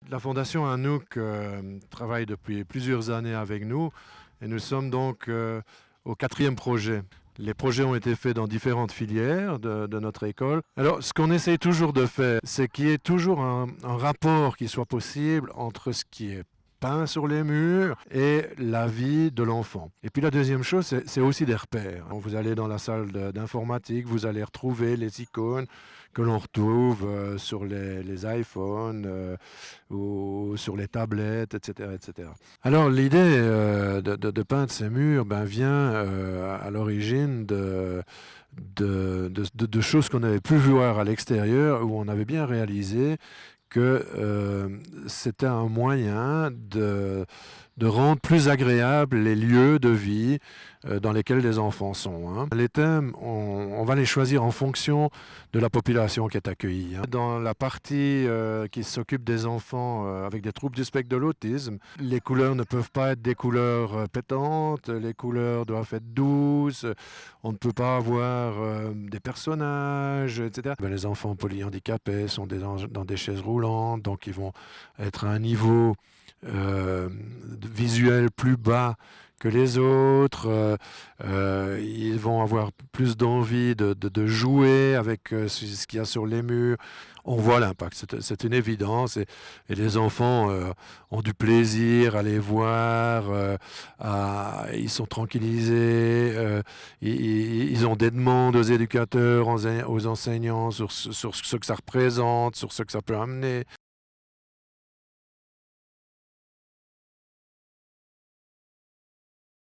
La Fondation Anouk travaille depuis plusieurs années avec nous et nous sommes donc au quatrième projet. Les projets ont été faits dans différentes filières de notre école. Alors, ce qu'on essaye toujours de faire, c'est qu'il y ait toujours un rapport qui soit possible entre ce qui est peint sur les murs et la vie de l'enfant. Et puis la deuxième chose, c'est aussi des repères. Vous allez dans la salle d'informatique, vous allez retrouver les icônes que l'on retrouve sur les iPhones ou sur les tablettes, etc. etc. Alors l'idée de peindre ces murs vient à l'origine de choses qu'on avait pu voir à l'extérieur, où on avait bien réalisé que c'était un moyen de rendre plus agréables les lieux de vie dans lesquels les enfants sont. Hein. Les thèmes, on va les choisir en fonction de la population qui est accueillie. Hein. Dans la partie qui s'occupe des enfants avec des troubles du spectre de l'autisme, les couleurs ne peuvent pas être des couleurs pétantes, les couleurs doivent être douces, on ne peut pas avoir des personnages, etc. Les enfants polyhandicapés sont dans des chaises roulantes, donc ils vont être à un niveau visuel plus bas que les autres, ils vont avoir plus d'envie de jouer avec ce qu'il y a sur les murs. On voit l'impact, c'est une évidence, et les enfants ont du plaisir à les voir, ils sont tranquillisés, ils ont des demandes aux éducateurs, aux enseignants sur ce que ça représente, sur ce que ça peut amener.